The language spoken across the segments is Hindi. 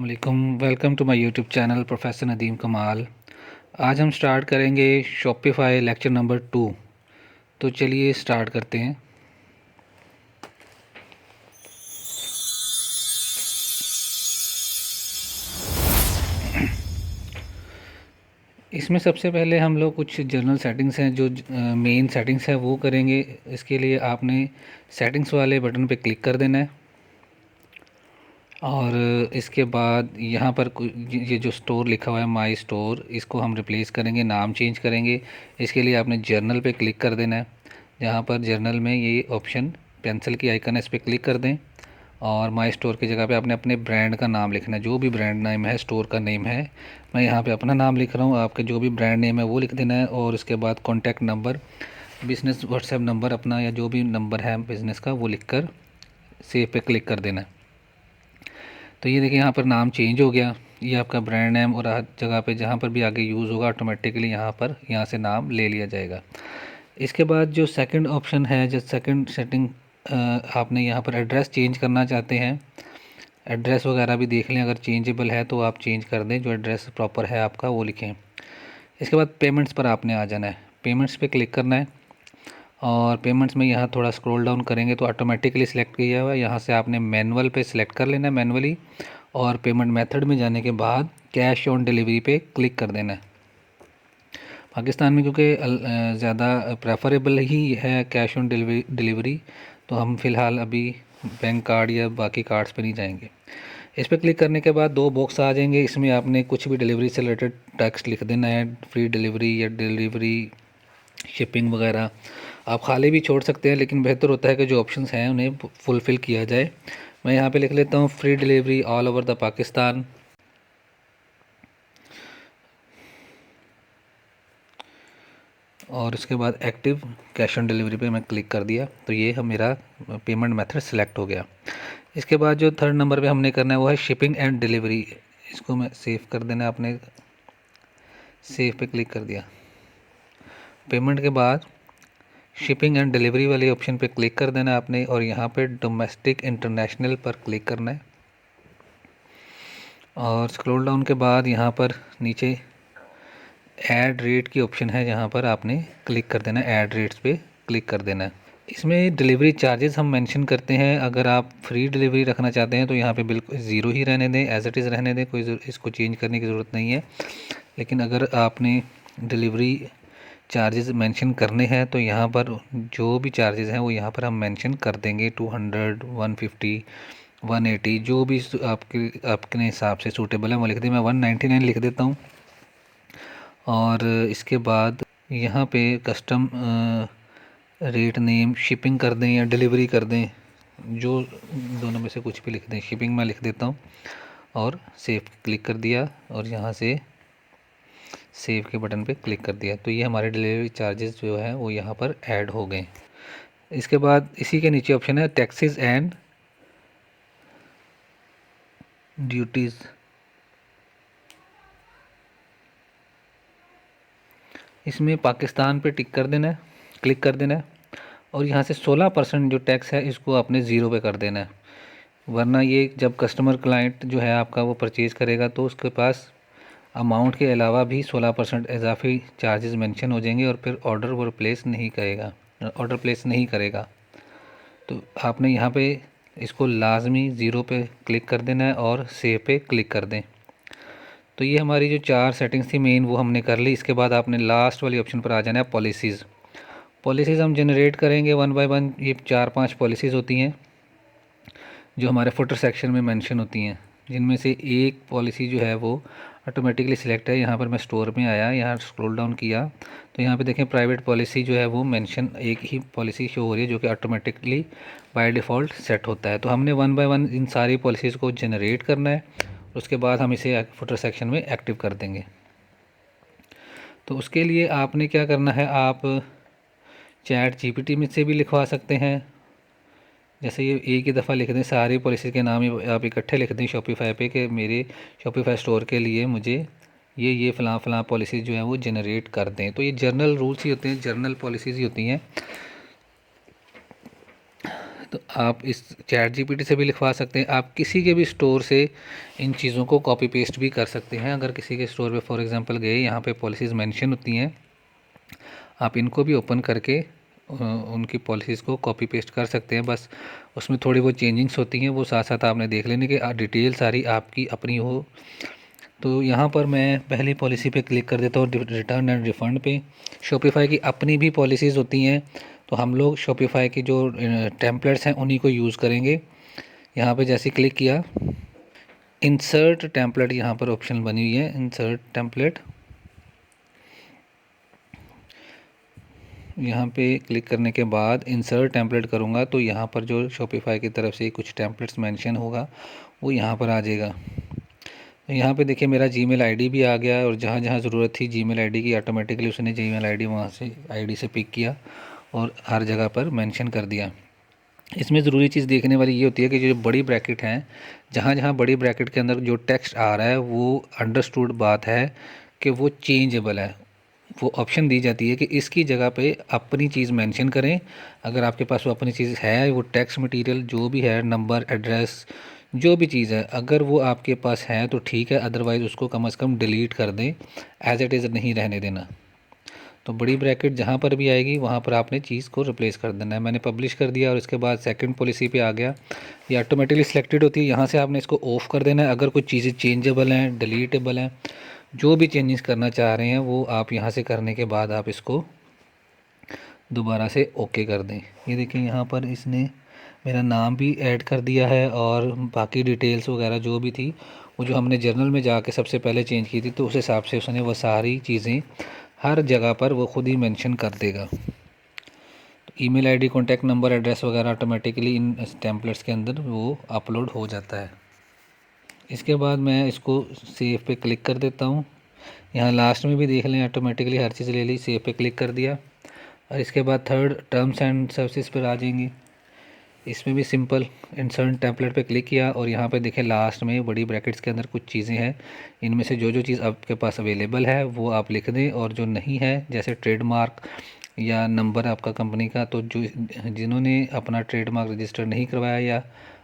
अस्सलामुअलैकुम। Welcome to my YouTube channel professor Nadeem Kamal. आज हम स्टार्ट करेंगे शॉपिफाई लेक्चर नंबर 2। तो चलिए स्टार्ट करते हैं। इसमें सबसे पहले हम लोग कुछ जनरल सेटिंग्स हैं जो मेन सेटिंग्स है वो करेंगे। इसके लिए आपने सेटिंग्स वाले बटन पे क्लिक कर देना है और इसके बाद यहाँ पर ये जो स्टोर लिखा हुआ है माई स्टोर, इसको हम रिप्लेस करेंगे, नाम चेंज करेंगे। इसके लिए आपने जर्नल पे क्लिक कर देना है। जहाँ पर जर्नल में ये ऑप्शन पेंसिल की आइकन है, इस पर क्लिक कर दें और माई स्टोर की जगह पे आपने अपने ब्रांड का नाम लिखना है। जो भी ब्रांड नेम है, स्टोर का नेम है, मैं यहाँ पे अपना नाम लिख रहा हूँ, आपके जो भी ब्रांड नेम है वो लिख देना है। और उसके बाद contact number, business WhatsApp number अपना या जो भी नंबर है बिज़नेस का वो लिख कर सेव पे क्लिक कर देना है। तो ये देखिए यहाँ पर नाम चेंज हो गया। ये आपका ब्रांड नेम और हर जगह पे जहाँ पर भी आगे यूज़ होगा ऑटोमेटिकली यहाँ से नाम ले लिया जाएगा। इसके बाद जो सेकंड ऑप्शन है, जो सेकंड सेटिंग, आपने यहाँ पर एड्रेस चेंज करना चाहते हैं, एड्रेस वगैरह भी देख लें, अगर चेंजेबल है तो आप चेंज कर दें, जो एड्रेस प्रॉपर है आपका वो लिखें। इसके बाद पेमेंट्स पर आपने आ जाना है, पेमेंट्स पे क्लिक करना है और पेमेंट्स में यहाँ थोड़ा स्क्रॉल डाउन करेंगे तो ऑटोमेटिकली सिलेक्ट किया हुआ है। यहाँ से आपने मैनुअल पे सिलेक्ट कर लेना है मैनुअली, और पेमेंट मेथड में जाने के बाद कैश ऑन डिलीवरी पे क्लिक कर देना है। पाकिस्तान में क्योंकि ज़्यादा प्रेफरेबल ही है कैश ऑन डिलीवरी, तो हम फ़िलहाल अभी बैंक कार्ड या बाकी कार्ड्स पे नहीं जाएंगे। इस पर क्लिक करने के बाद दो बॉक्स आ जाएंगे, इसमें आपने कुछ भी डिलीवरी से रिलेटेड टेक्स्ट लिख देना है, फ्री डिलीवरी या डिलीवरी शिपिंग वगैरह। आप खाली भी छोड़ सकते हैं, लेकिन बेहतर होता है कि जो ऑप्शंस हैं उन्हें फुलफ़िल किया जाए। मैं यहाँ पे लिख लेता हूँ free delivery all over the Pakistan. और इसके बाद एक्टिव कैश ऑन डिलीवरी पे मैं क्लिक कर दिया, तो ये हम मेरा पेमेंट मेथड सेलेक्ट हो गया। इसके बाद जो थर्ड नंबर पे हमने करना है वो है शिपिंग एंड डिलीवरी। इसको मैं सेव कर देना, आपने सेव पे क्लिक कर दिया। पेमेंट के बाद शिपिंग एंड डिलीवरी वाले ऑप्शन पे क्लिक कर देना आपने, और यहाँ पे डोमेस्टिक इंटरनेशनल पर क्लिक करना है। और स्क्रॉल डाउन के बाद यहाँ पर नीचे ऐड रेट की ऑप्शन है, जहाँ पर आपने क्लिक कर देना है, ऐड रेट्स पे क्लिक कर देना है। इसमें डिलीवरी चार्जेस हम मेंशन करते हैं। अगर आप फ्री डिलीवरी रखना चाहते हैं तो यहाँ पे बिल्कुल ज़ीरो ही रहने दें, एज इट इज़ रहने दें, कोई इसको चेंज करने की ज़रूरत नहीं है। लेकिन अगर आपने डिलीवरी चार्जेस मेंशन करने हैं तो यहाँ पर जो भी चार्जेस हैं वो यहाँ पर हम मेंशन कर देंगे। 200, 150, 180, जो भी आपके हिसाब से सूटेबल है वो लिख दें। मैं 199 लिख देता हूँ। और इसके बाद यहाँ पे कस्टम रेट नेम शिपिंग कर दें या डिलीवरी कर दें, जो दोनों में से कुछ भी लिख दें। शिपिंग मैं लिख देता हूँ और सेव क्लिक कर दिया, और यहाँ से सेव के बटन पे क्लिक कर दिया। तो ये हमारे डिलीवरी चार्जेस जो है वो यहाँ पर ऐड हो गए। इसके बाद इसी के नीचे ऑप्शन है टैक्सेस एंड ड्यूटीज़। इसमें पाकिस्तान पे टिक कर देना है, क्लिक कर देना है, और यहाँ से 16% जो टैक्स है इसको आपने ज़ीरो पे कर देना है। वरना ये जब कस्टमर क्लाइंट जो है आपका वो परचेज़ करेगा तो उसके पास अमाउंट के अलावा भी 16% इजाफी चार्जेस मेंशन हो जाएंगे, और फिर ऑर्डर वो ऑर्डर प्लेस नहीं करेगा। तो आपने यहाँ पे इसको लाजमी ज़ीरो पे क्लिक कर देना है और सेव पे क्लिक कर दें। तो ये हमारी जो 4 सेटिंग्स थी मेन वो हमने कर ली। इसके बाद आपने लास्ट वाली ऑप्शन पर आ जाना है पॉलिसीज़। पॉलिसीज़ हम जनरेट करेंगे 1 बाय 1। ये 4-5 पॉलिसीज़ होती हैं जो हमारे फुटर सेक्शन में मेंशन होती हैं, जिनमें से एक पॉलिसी जो है वो ऑटोमेटिकली सिलेक्ट है। यहाँ पर मैं स्टोर में आया, यहाँ स्क्रॉल डाउन किया तो यहाँ पे देखें प्राइवेट पॉलिसी जो है वो मेंशन एक ही पॉलिसी शो हो रही है, जो कि ऑटोमेटिकली बाय डिफ़ॉल्ट सेट होता है। तो हमने 1 बाय 1 इन सारी पॉलिसीज़ को जनरेट करना है, उसके बाद हम इसे फुटर सेक्शन में एक्टिव कर देंगे। तो उसके लिए आपने क्या करना है, आप चैट जीपीटी में से भी लिखवा सकते हैं। जैसे ये एक ही दफ़ा लिख दें सारी पॉलिसी के नाम, आप इकट्ठे लिख दें शॉपिफाई पे कि मेरे शॉपिफाई स्टोर के लिए मुझे ये फ़लाँ फ़लाँ पॉलिसी जो है वो जनरेट कर दें। तो ये जर्नल रूल्स ही होते हैं, जर्नल पॉलिसीज़ ही होती हैं। तो आप इस चैट जीपीटी से भी लिखवा सकते हैं, आप किसी के भी स्टोर से इन चीज़ों को कॉपी पेस्ट भी कर सकते हैं। अगर किसी के स्टोर पे फॉर एग्जांपल गए, यहाँ पे पॉलिसीज़ मेंशन होती हैं, आप इनको भी ओपन करके उनकी पॉलिसीज़ को कॉपी पेस्ट कर सकते हैं। बस उसमें थोड़ी बहुत चेंजिंग्स होती हैं, वो साथ साथ आपने देख लेने कि डिटेल सारी आपकी अपनी हो। तो यहाँ पर मैं पहली पॉलिसी पे क्लिक कर देता हूँ, रिटर्न एंड रिफ़ंड पे। शॉपिफ़ाई की अपनी भी पॉलिसीज़ होती हैं, तो हम लोग शॉपिफ़ाई की जो टेम्पलेट्स हैं उन्हीं को यूज़ करेंगे। यहाँ पे जैसे क्लिक किया, इंसर्ट टेम्पलेट यहाँ पर ऑप्शन बनी हुई है, इंसर्ट टेम्पलेट। यहाँ पे क्लिक करने के बाद इंसर्ट टेम्पलेट करूँगा तो यहाँ पर जो शॉपिफ़ाई की तरफ से कुछ टेम्पलेट्स मेंशन होगा वो यहाँ पर आ जाएगा। तो यहाँ पे देखिए मेरा जीमेल आईडी भी आ गया, और जहाँ जहाँ ज़रूरत थी जीमेल आईडी की, ऑटोमेटिकली उसने जीमेल आईडी वहाँ से आईडी से पिक किया और हर जगह पर मेंशन कर दिया। इसमें ज़रूरी चीज़ देखने वाली ये होती है कि जो बड़ी ब्रैकेट हैं, जहाँ जहाँ बड़ी ब्रैकेट के अंदर जो टेक्स्ट आ रहा है वो अंडरस्टूड बात है कि वो चेंजेबल है। वो ऑप्शन दी जाती है कि इसकी जगह पे अपनी चीज़ मेंशन करें। अगर आपके पास वो अपनी चीज़ है, वो टेक्स्ट मटेरियल जो भी है, नंबर, एड्रेस, जो भी चीज़ है, अगर वो आपके पास है तो ठीक है, अदरवाइज़ उसको कम से कम डिलीट कर दें, एज इट इज़ नहीं रहने देना। तो बड़ी ब्रैकेट जहाँ पर भी आएगी वहाँ पर आपने चीज़ को रिप्लेस कर देना है। मैंने पब्लिश कर दिया और इसके बाद सेकंड पॉलिसी पे आ गया, ये ऑटोमेटिकली सिलेक्टेड होती है। यहाँ से आपने इसको ऑफ़ कर देना है। अगर कोई चीज़ें चेंजेबल हैं, डिलीटेबल हैं, जो भी चेंजेस करना चाह रहे हैं वो आप यहाँ से करने के बाद आप इसको दोबारा से ओके कर दें। ये देखिए यहाँ पर इसने मेरा नाम भी ऐड कर दिया है, और बाकी डिटेल्स वगैरह जो भी थी वो जो हमने जर्नल में जाके सबसे पहले चेंज की थी, तो उस हिसाब से उसने वो सारी चीज़ें हर जगह पर वो खुद ही मेंशन कर देगा। तो email ID, contact number, address वगैरह ऑटोमेटिकली इन टेम्पलेट्स के अंदर वो अपलोड हो जाता है। इसके बाद मैं इसको सेव पे क्लिक कर देता हूँ। यहाँ लास्ट में भी देख लें, ऑटोमेटिकली हर चीज़ ले ली, सेव पे क्लिक कर दिया, और इसके बाद थर्ड टर्म्स एंड सर्विसेज पर आ जाएंगी। इसमें भी सिंपल इंसर्ट टेम्पलेट पे क्लिक किया, और यहाँ पे देखें लास्ट में बड़ी ब्रैकेट्स के अंदर कुछ चीज़ें हैं, इनमें से जो जो चीज़ आपके पास अवेलेबल है वो आप लिख दें, और जो नहीं है जैसे ट्रेडमार्क या नंबर आपका कंपनी का, तो जो जिन्होंने अपना ट्रेडमार्क रजिस्टर नहीं करवाया या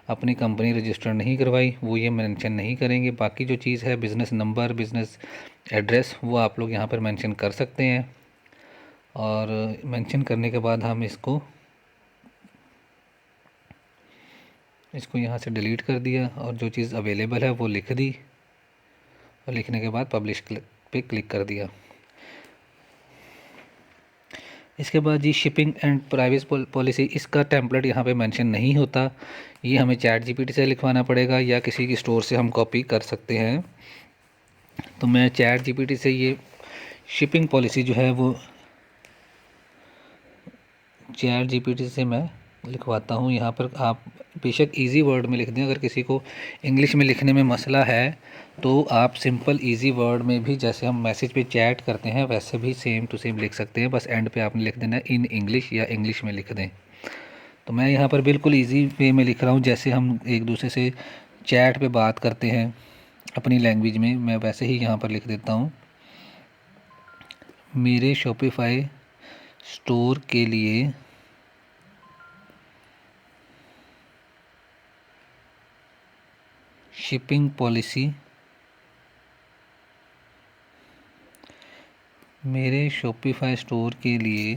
अपनी कंपनी रजिस्टर नहीं करवाई वो ये मेंशन नहीं करेंगे। बाकी जो चीज़ है, बिज़नेस नंबर, बिज़नेस एड्रेस, वो आप लोग यहाँ पर मेंशन कर सकते हैं। और मेंशन करने के बाद हम इसको यहाँ से डिलीट कर दिया, और जो चीज़ अवेलेबल है वो लिख दी, और लिखने के बाद पब्लिश पे क्लिक कर दिया। इसके बाद जी शिपिंग एंड प्राइवेसी पॉलिसी, इसका टेम्पलेट यहाँ पे मेंशन नहीं होता, ये हमें चैट जीपीटी से लिखवाना पड़ेगा या किसी की स्टोर से हम कॉपी कर सकते हैं। तो मैं चैट जीपीटी से ये शिपिंग पॉलिसी जो है वो चैट जीपीटी से मैं लिखवाता हूँ। यहाँ पर आप बेशक इजी वर्ड में लिख दें, अगर किसी को इंग्लिश में लिखने में मसला है तो आप सिंपल इजी वर्ड में भी, जैसे हम मैसेज पे चैट करते हैं वैसे भी सेम टू सेम लिख सकते हैं। बस एंड पे आपने लिख देना इन इंग्लिश, या इंग्लिश में लिख दें। तो मैं यहाँ पर बिल्कुल ईजी वे में लिख रहा हूँ, जैसे हम एक दूसरे से चैट पे बात करते हैं अपनी लैंग्वेज में, मैं वैसे ही यहाँ पर लिख देता हूँ। मेरे शॉपिफाई स्टोर के लिए शिपिंग पॉलिसी, मेरे शॉपिफाई स्टोर के लिए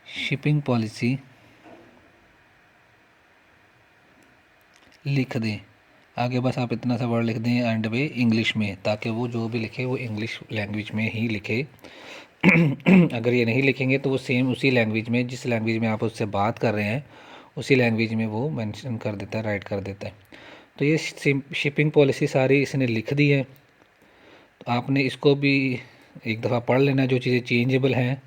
शिपिंग पॉलिसी लिख दें। आगे बस आप इतना सा वर्ड लिख दें एंड पे इंग्लिश में, ताकि वो जो भी लिखे वो इंग्लिश लैंग्वेज में ही लिखे। अगर ये नहीं लिखेंगे तो वो सेम उसी लैंग्वेज में, जिस लैंग्वेज में आप उससे बात कर रहे हैं, उसी लैंग्वेज में वो मेंशन कर देता है, राइट कर देता है। तो ये शिपिंग पॉलिसी सारी इसने लिख दी है। तो आपने इसको भी एक दफ़ा पढ़ लेना, जो चीज़ें चेंजेबल हैं।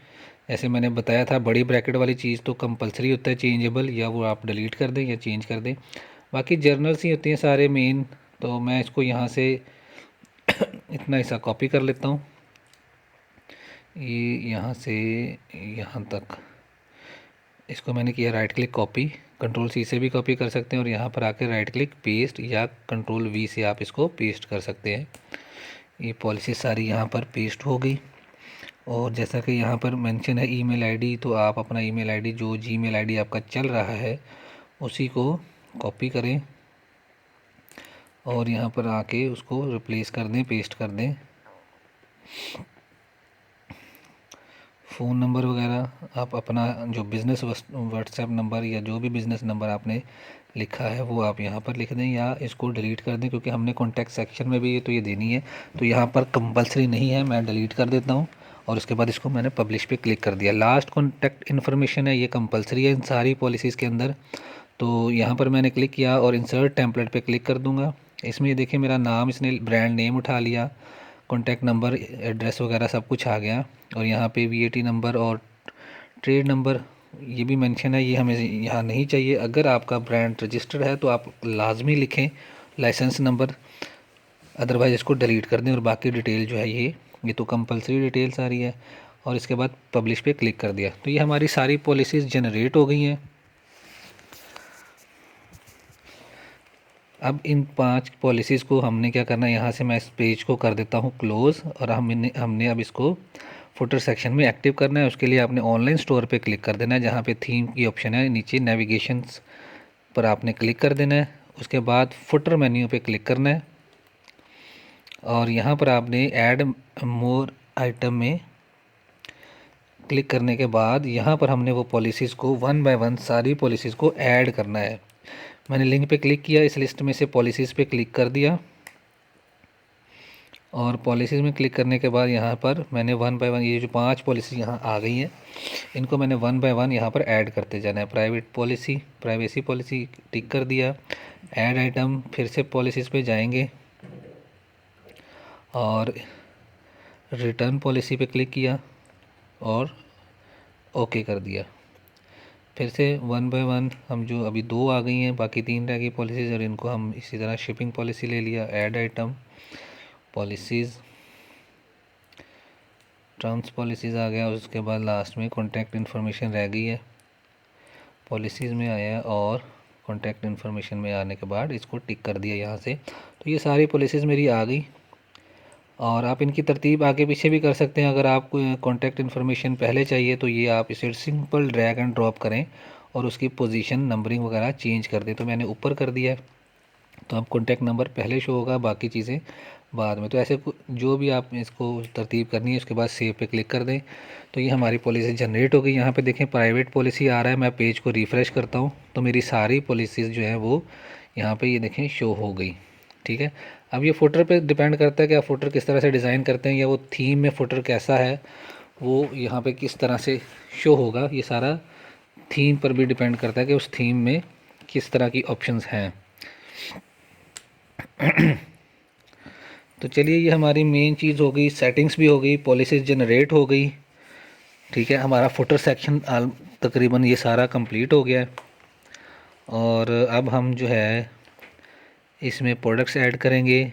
जैसे मैंने बताया था, बड़ी ब्रैकेट वाली चीज़ तो कंपलसरी होता है चेंजेबल, या वो आप डिलीट कर दें या चेंज कर दें। बाकी जर्नल्स ही होती हैं सारे मेन। तो मैं इसको यहाँ से इतना हिस्सा कॉपी कर लेता हूँ, ये यहाँ से यहाँ तक इसको मैंने किया right click copy, control C से भी कॉपी कर सकते हैं, और यहाँ पर आकर राइट क्लिक पेस्ट, या कंट्रोल वी से आप इसको पेस्ट कर सकते हैं। ये पॉलिसी सारी यहाँ पर पेस्ट हो गई। और जैसा कि यहाँ पर मेंशन है ईमेल आईडी, तो आप अपना ईमेल आईडी जो जीमेल आईडी आपका चल रहा है उसी को कॉपी करें और यहाँ पर आके उसको रिप्लेस कर दें, पेस्ट कर दें। फ़ोन नंबर वगैरह आप अपना जो बिज़नेस व्हाट्सएप नंबर या जो भी बिज़नेस नंबर आपने लिखा है वो आप यहाँ पर लिख दें या इसको डिलीट कर दें, क्योंकि हमने कॉन्टैक्ट सेक्शन में भी ये देनी है, तो यहाँ पर कंपलसरी नहीं है। मैं डिलीट कर देता हूँ और उसके बाद इसको मैंने पब्लिश पे क्लिक कर दिया। लास्ट कॉन्टैक्ट इन्फॉर्मेशन है, ये कंपलसरी है इन सारी पॉलिसीज़ के अंदर। तो यहाँ पर मैंने क्लिक किया और इंसर्ट टेम्पलेट पे क्लिक कर दूँगा। इसमें ये देखिए मेरा नाम इसने ब्रांड नेम उठा लिया, कॉन्टैक्ट नंबर, एड्रेस वगैरह सब कुछ आ गया और यहाँ पे VAT नंबर और ट्रेड नंबर ये भी मेंशन है, ये हमें यहाँ नहीं चाहिए। अगर आपका ब्रांड रजिस्टर्ड है तो आप लाजमी लिखें लाइसेंस नंबर, अदरवाइज़ इसको डिलीट कर दें। और बाकी डिटेल जो है ये तो कंपलसरी डिटेल सारी है। और इसके बाद पब्लिश पे क्लिक कर दिया तो ये हमारी सारी पॉलिसीज़ जनरेट हो गई हैं। अब इन 5 पॉलिसीज़ को हमने क्या करना है, यहाँ से मैं इस पेज को कर देता हूँ क्लोज़ और हमने अब इसको फुटर सेक्शन में एक्टिव करना है। उसके लिए आपने ऑनलाइन स्टोर पे क्लिक कर देना है, जहाँ पे थीम की ऑप्शन है नीचे नेविगेशंस पर आपने क्लिक कर देना है। उसके बाद फुटर मेन्यू पे क्लिक करना है और यहाँ पर आपने ऐड मोर आइटम में क्लिक करने के बाद यहाँ पर हमने वो पॉलिसीज़ को 1 बाय 1 सारी पॉलिसीज़ को ऐड करना है। मैंने लिंक पे क्लिक किया, इस लिस्ट में से पॉलिसीज़ पे क्लिक कर दिया और पॉलिसीज़ में क्लिक करने के बाद यहाँ पर मैंने 1 बाय 1 ये जो 5 पॉलिसी यहाँ आ गई हैं इनको मैंने 1 बाय 1 यहाँ पर ऐड करते जाना है। प्राइवेट पॉलिसी, प्राइवेसी पॉलिसी टिक कर दिया, ऐड आइटम, फिर से पॉलिसीज़ पे जाएंगे और रिटर्न पॉलिसी पे क्लिक किया और ओके कर दिया। फिर से 1 बाय 1 हम जो अभी 2 आ गई हैं, बाकी 3 रह गई पॉलिसीज़ और इनको हम इसी तरह शिपिंग पॉलिसी ले लिया, add item, policies, terms policies आ गया। उसके बाद लास्ट में कॉन्टैक्ट इन्फॉर्मेशन रह गई है, पॉलिसीज़ में आया और कॉन्टैक्ट इन्फॉर्मेशन में आने के बाद इसको टिक कर दिया यहाँ से। तो ये सारी पॉलिसीज़ मेरी आ गई और आप इनकी तरतीब आगे पीछे भी कर सकते हैं। अगर आपको कॉन्टैक्ट इन्फॉर्मेशन पहले चाहिए तो ये आप इसे सिंपल ड्रैग एंड ड्रॉप करें और उसकी पोजीशन नंबरिंग वगैरह चेंज कर दें। तो मैंने ऊपर कर दिया है तो अब कॉन्टैक्ट नंबर पहले शो होगा, बाकी चीज़ें बाद में। तो ऐसे जो भी आप इसको तरतीब करनी है उसके बाद सेव पे क्लिक कर दें तो ये हमारी पॉलिसी जनरेट हो गई। यहाँ पे देखें प्राइवेट पॉलिसी आ रहा है, मैं पेज को रिफ़्रेश करता हूँ तो मेरी सारी पॉलिसीज़ जो हैं वो यहाँ पे ये देखें शो हो गई। ठीक है, अब ये फुटर पे डिपेंड करता है कि आप फुटर किस तरह से डिज़ाइन करते हैं या वो थीम में फुटर कैसा है वो यहाँ पे किस तरह से शो होगा। ये सारा थीम पर भी डिपेंड करता है कि उस थीम में किस तरह की ऑप्शंस हैं। तो चलिए ये हमारी मेन चीज़ हो गई, सेटिंग्स भी हो गई, पॉलिसीज़ जनरेट हो गई। ठीक है, हमारा फुटर सेक्शन तकरीबन ये सारा कंप्लीट हो गया है और अब हम जो है इसमें प्रोडक्ट्स ऐड करेंगे।